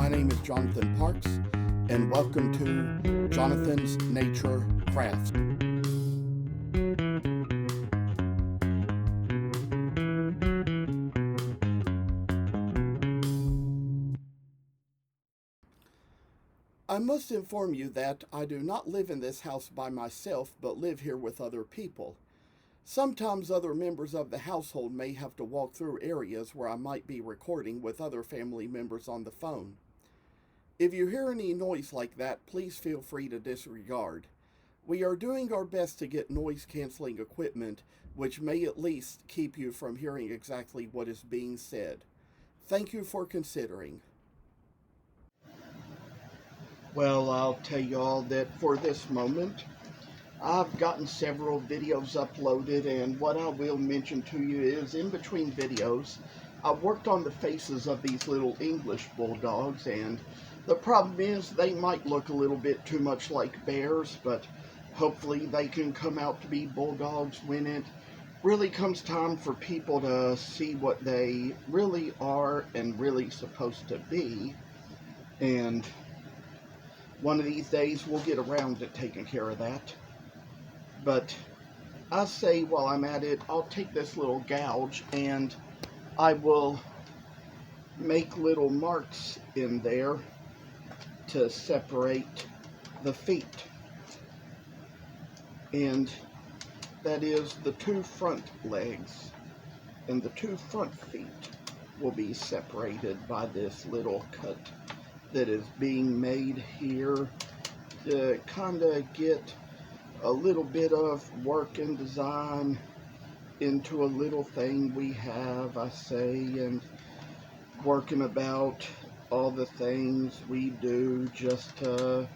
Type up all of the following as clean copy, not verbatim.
My name is Jonathan Parks, and welcome to Jonathan's Nature Crafts. I must inform you that I do not live in this house by myself, but live here with other people. Sometimes other members of the household may have to walk through areas where I might be recording with other family members on the phone. If you hear any noise like that, please feel free to disregard. We are doing our best to get noise-canceling equipment, which may at least keep you from hearing exactly what is being said. Thank you for considering. Well, I'll tell y'all that for this moment, I've gotten several videos uploaded, and what I will mention to you is in between videos, I worked on the faces of these little English bulldogs, and the problem is they might look a little bit too much like bears, but hopefully they can come out to be bulldogs when it really comes time for people to see what they really are and really supposed to be. And one of these days we'll get around to taking care of that. But I say while I'm at it, I'll take this little gouge and I will make little marks in there to separate the feet. And that is the two front legs, and the two front feet will be separated by this little cut that is being made here to kind of get a little bit of work and design into a little thing we have, I say, and working about all the things we do just to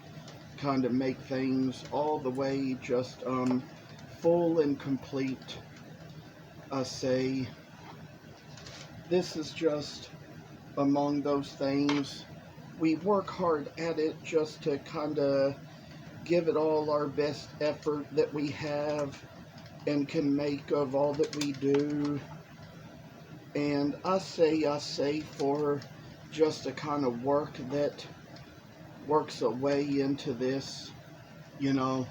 kind of make things all the way just full and complete. I say this is just among those things. We work hard at it just to kind of give it all our best effort that we have and can make of all that we do. And I say for just a kind of work that works a way into this, you know,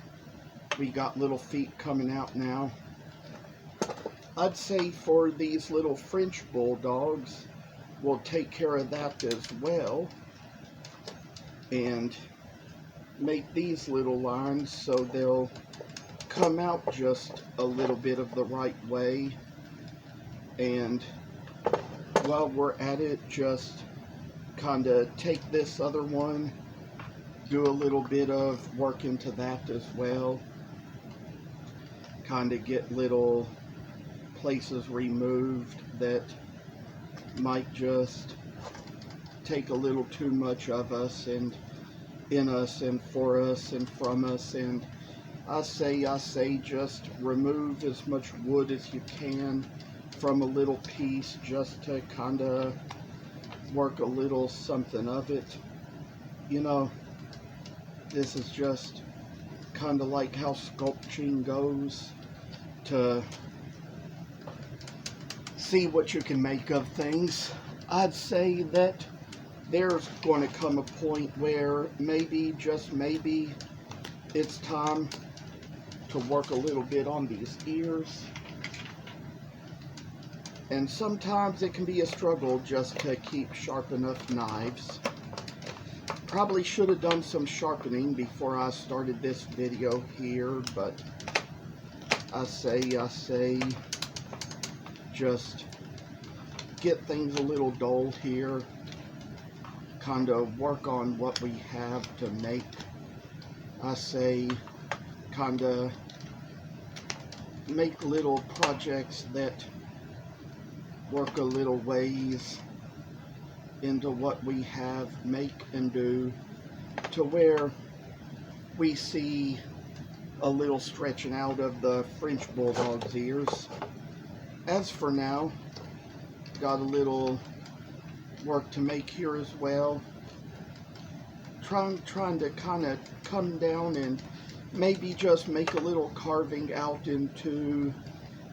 we got little feet coming out now. I'd say for these little French bulldogs, we'll take care of that as well and make these little lines so they'll come out just a little bit of the right way. And while we're at it, just kind of take this other one, do a little bit of work into that as well, kind of get little places removed that might just take a little too much of us and in us and for us and from us. And I say just remove as much wood as you can from a little piece just to kind of work a little something of it. You know, this is just kind of like how sculpting goes, to see what you can make of things. I'd say that there's going to come a point where maybe, just maybe, it's time to work a little bit on these ears. And sometimes it can be a struggle just to keep sharp enough knives. Probably should have done some sharpening before I started this video here, but I say, just get things a little dull here. Kind of work on what we have to make. I say kind of make little projects that work a little ways into what we have, make and do, to where we see a little stretching out of the French bulldog's ears. As for now, got a little work to make here as well. Trying to kind of come down and maybe just make a little carving out into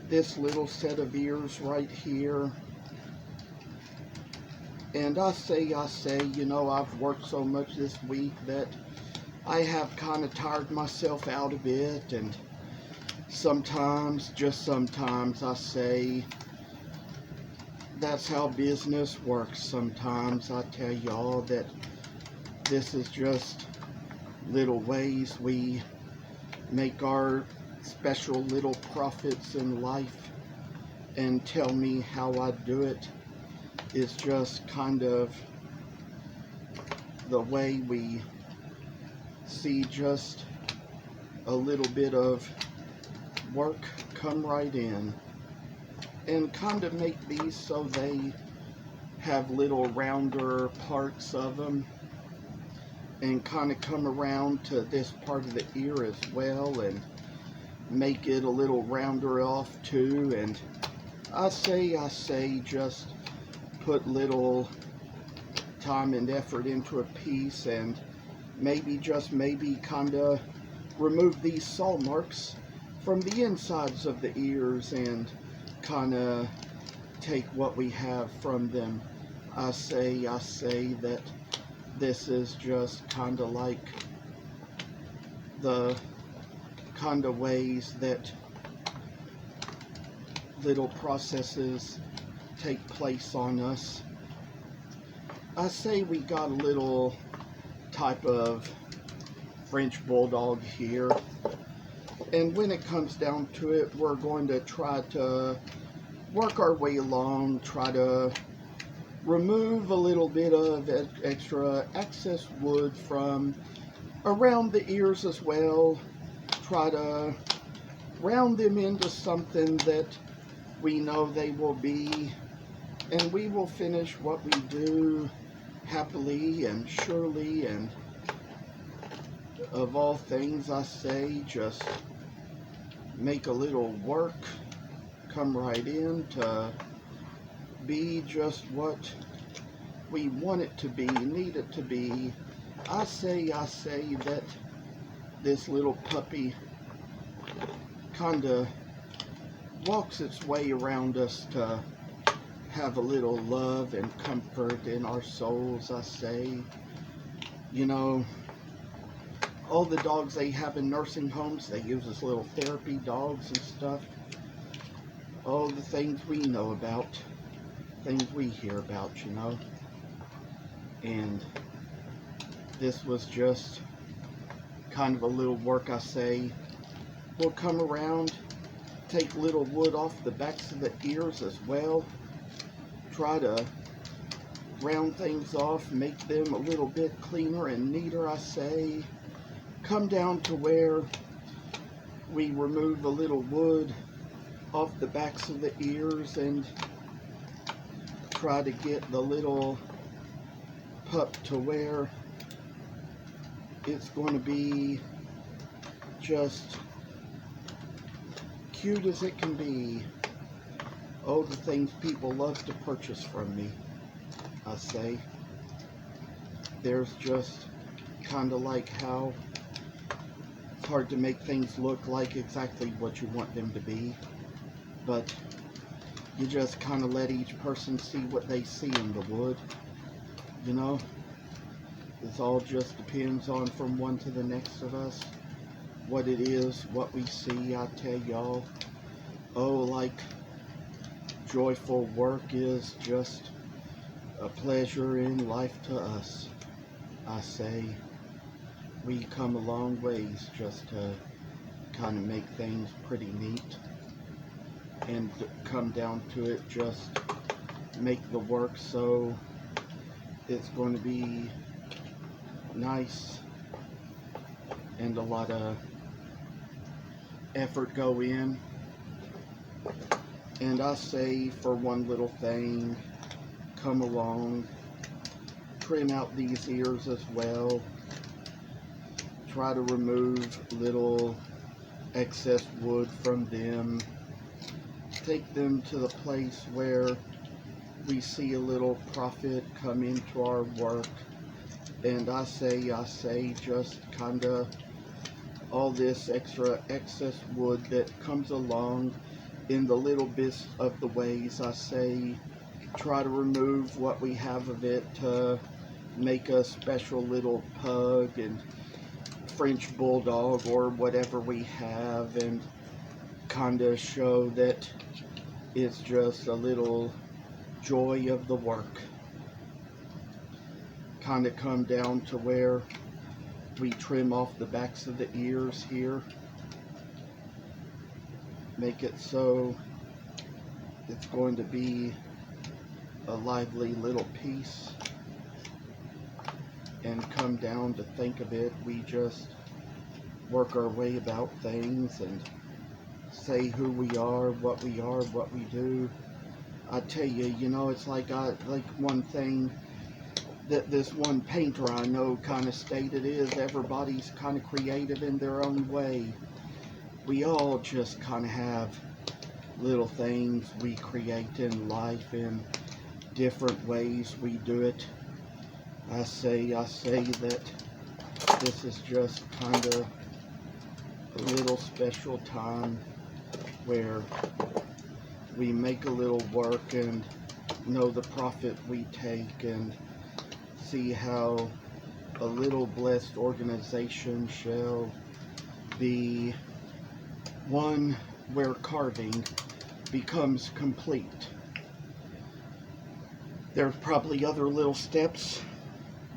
this little set of ears right here. And I say, you know, I've worked so much this week that I have kind of tired myself out a bit, and sometimes, just sometimes, I say, that's how business works. Sometimes I tell y'all that this is just little ways we make our special little profits in life, and tell me how I do it is just kind of the way we see just a little bit of work come right in, and kind of make these so they have little rounder parts of them, and kind of come around to this part of the ear as well, and make it a little rounder off too. And I say just put little time and effort into a piece, and maybe, just maybe, kind of remove these saw marks from the insides of the ears, and kind of take what we have from them. I say that this is just kind of like the kind of ways that little processes take place on us. I say we got a little type of French Bulldog here, and when it comes down to it, we're going to try to work our way along, try to remove a little bit of extra excess wood from around the ears as well, try to round them into something that we know they will be, and we will finish what we do happily and surely. And of all things, I say, just make a little work come right in to be just what we want it to be, need it to be. I say that this little puppy kind of walks its way around us to have a little love and comfort in our souls. I say, you know, all the dogs they have in nursing homes, they use as little therapy dogs and stuff. All the things we know about, things we hear about, you know. And this was just kind of a little work. I say, we'll come around, take little wood off the backs of the ears as well, try to round things off, make them a little bit cleaner and neater. I say, come down to where we remove a little wood off the backs of the ears, and try to get the little pup to where it's going to be just cute as it can be. Oh, the things people love to purchase from me. I say, there's just kind of like how it's hard to make things look like exactly what you want them to be, but you just kind of let each person see what they see in the wood, you know. It all just depends on, from one to the next of us, what it is, what we see. I tell y'all, oh, like, joyful work is just a pleasure in life to us. I say, we come a long ways just to kind of make things pretty neat, and come down to it, just make the work so it's going to be nice, and a lot of effort go in. And I say, for one little thing, come along, trim out these ears as well, try to remove little excess wood from them, take them to the place where we see a little profit come into our work. And I say, just kind of all this extra excess wood that comes along in the little bits of the ways, I say, try to remove what we have of it to make a special little pug and French Bulldog or whatever we have, and kind of show that it's just a little joy of the work. Kind of come down to where we trim off the backs of the ears here, make it so it's going to be a lively little piece, and come down to think of it, we just work our way about things and say who we are, what we do. I tell you, you know, it's like one thing that this one painter I know kind of stated is everybody's kind of creative in their own way. We all just kind of have little things we create in life in different ways we do it. I say that this is just kind of a little special time where we make a little work and know the profit we take, and see how a little blessed organization shall be one where carving becomes complete. There's probably other little steps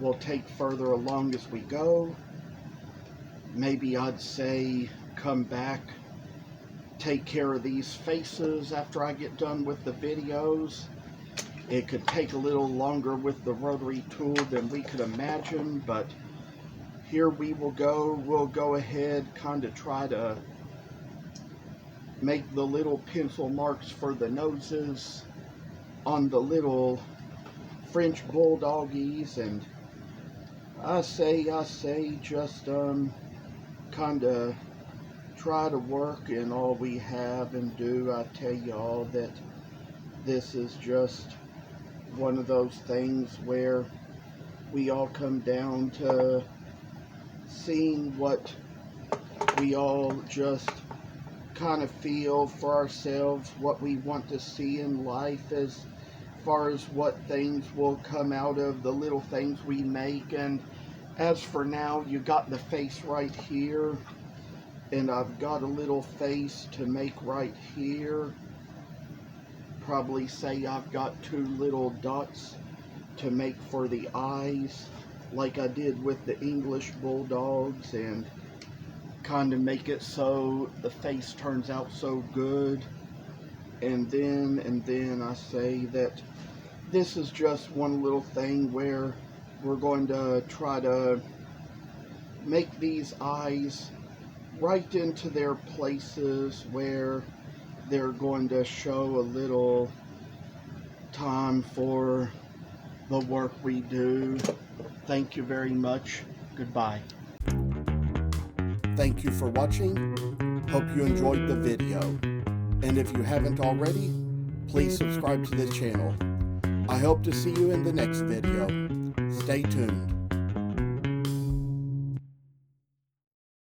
we'll take further along as we go. Maybe I'd say come back, take care of these faces after I get done with the videos. It could take a little longer with the rotary tool than we could imagine, but here we will go. We'll go ahead, kind of try to make the little pencil marks for the noses on the little French Bulldoggies, and I say just kind of try to work in all we have and do. I tell y'all that this is just one of those things where we all come down to seeing what we all just kind of feel for ourselves, what we want to see in life as far as what things will come out of the little things we make. And as for now, you got the face right here, and I've got a little face to make right here. Probably say I've got two little dots to make for the eyes, like I did with the English Bulldogs, and kind of make it so the face turns out so good. And then I say that this is just one little thing where we're going to try to make these eyes right into their places where they're going to show a little time for the work we do. Thank you very much. Goodbye. Thank you for watching. Hope you enjoyed the video. And if you haven't already, please subscribe to the channel. I hope to see you in the next video. Stay tuned.